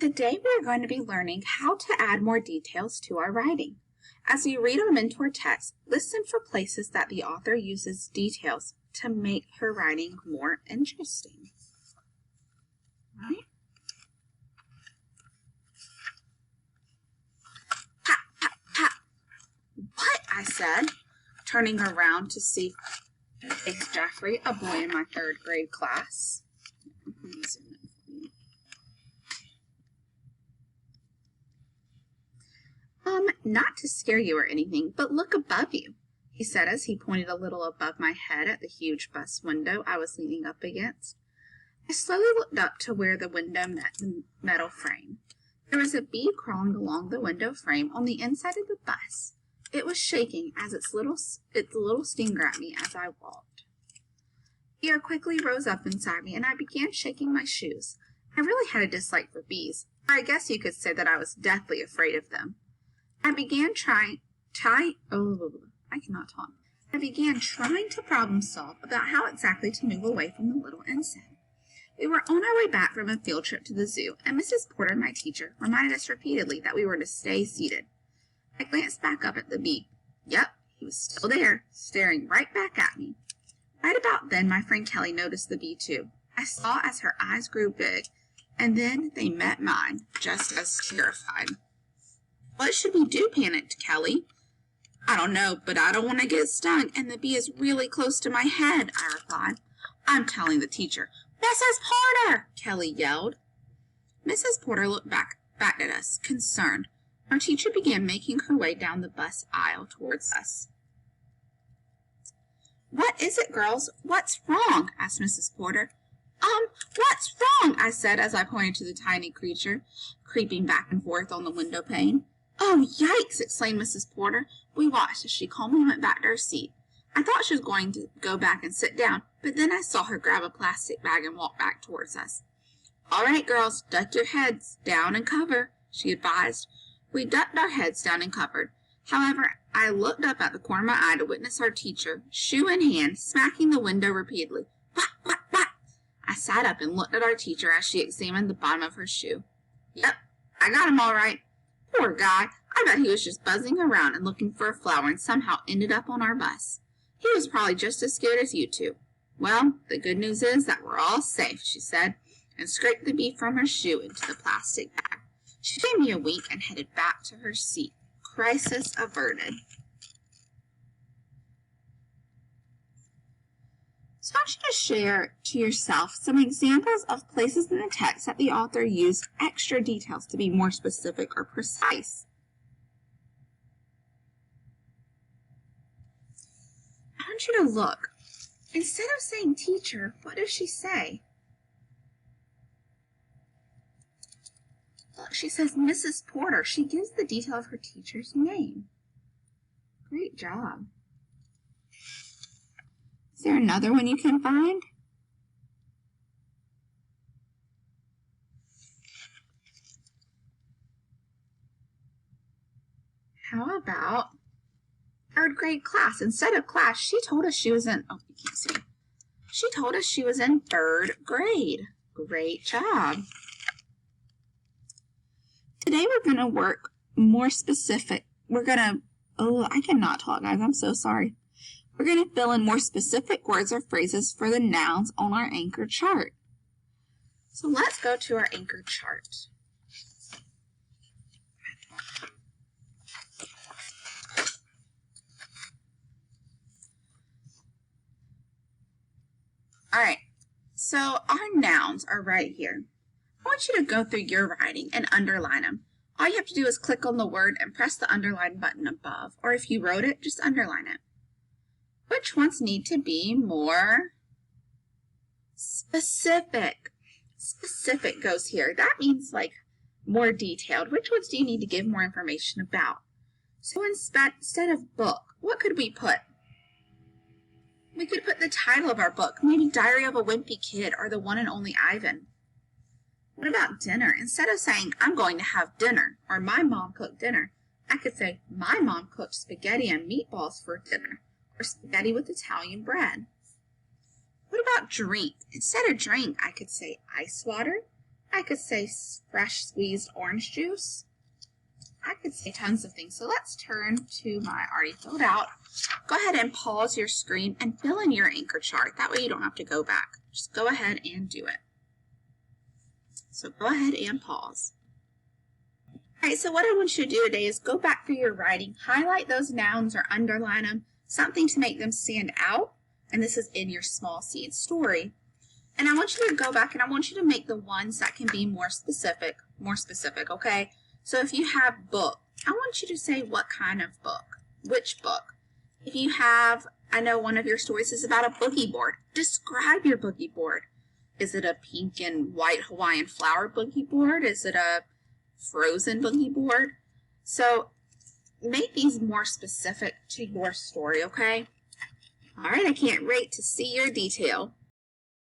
Today we are going to be learning how to add more details to our writing. As you read our mentor text, listen for places that the author uses details to make her writing more interesting. Right? Ha, ha, ha. What? I said, turning around to see it's Jeffrey, a boy in my 3rd grade class. Not to scare you or anything, but look above you, he said as he pointed a little above my head at the huge bus window I was leaning up against. I slowly looked up to where the window met the metal frame. There was a bee crawling along the window frame on the inside of the bus. It was shaking as its little stinger at me as I walked. Fear quickly rose up inside me, and I began shaking my shoes. I really had a dislike for bees, or I guess you could say that I was deathly afraid of them. I began trying to problem solve about how exactly to move away from the little insect. We were on our way back from a field trip to the zoo, and Mrs. Porter, my teacher, reminded us repeatedly that we were to stay seated. I glanced back up at the bee. Yep, he was still there, staring right back at me. Right about then, my friend Kelly noticed the bee too. I saw as her eyes grew big, and then they met mine, just as terrified. What should we do? Panicked Kelly. I don't know, but I don't want to get stung, and the bee is really close to my head, I replied. I'm telling the teacher. Mrs. Porter! Kelly yelled. Mrs. Porter looked back at us, concerned. Our teacher began making her way down the bus aisle towards us. What is it, girls? What's wrong? Asked Mrs. Porter. What's wrong? I said as I pointed to the tiny creature, creeping back and forth on the window pane. Oh, yikes! Exclaimed Mrs. Porter. We watched as she calmly went back to her seat. I thought she was going to go back and sit down, but then I saw her grab a plastic bag and walk back towards us. All right, girls, duck your heads down and cover, she advised. We ducked our heads down and covered. However, I looked up at the corner of my eye to witness our teacher, shoe in hand, smacking the window repeatedly. Whack, whack, whack! I sat up and looked at our teacher as she examined the bottom of her shoe. Yep, I got him all right. Poor guy. I bet he was just buzzing around and looking for a flower and somehow ended up on our bus. He was probably just as scared as you two. Well, the good news is that we're all safe, she said, and scraped the bee from her shoe into the plastic bag. She gave me a wink and headed back to her seat. Crisis averted. So I want you to share to yourself some examples of places in the text that the author used extra details to be more specific or precise. I want you to look. Instead of saying teacher, what does she say? Look, she says Mrs. Porter. She gives the detail of her teacher's name. Great job. Is there another one you can find? How about 3rd grade class? Instead of class, she told us she was in, oh, you can't see. She told us she was in 3rd grade. Great job. Today we're going to work more specific. I cannot talk, guys. I'm so sorry. We're going to fill in more specific words or phrases for the nouns on our anchor chart. So let's go to our anchor chart. All right, so our nouns are right here. I want you to go through your writing and underline them. All you have to do is click on the word and press the underline button above, or if you wrote it, just underline it. Which ones need to be more specific? Specific goes here. That means like more detailed. Which ones do you need to give more information about? So instead of book, what could we put? We could put the title of our book, maybe Diary of a Wimpy Kid or The One and Only Ivan. What about dinner? Instead of saying, I'm going to have dinner, or my mom cooked dinner, I could say, my mom cooked spaghetti and meatballs for dinner, or spaghetti with Italian bread. What about drink? Instead of drink, I could say ice water, I could say fresh squeezed orange juice. I could say tons of things. So let's turn to my already filled out. Go ahead and pause your screen and fill in your anchor chart. That way you don't have to go back. Just go ahead and do it. So go ahead and pause. All right, so what I want you to do today is go back through your writing, highlight those nouns or underline them, something to make them stand out. And this is in your small seed story. And I want you to go back and I want you to make the ones that can be more specific, okay? So if you have book, I want you to say what kind of book, which book. If you have, I know one of your stories is about a boogie board. Describe your boogie board. Is it a pink and white Hawaiian flower boogie board? Is it a frozen boogie board? So make these more specific to your story, okay? All right, I can't wait to see your detail.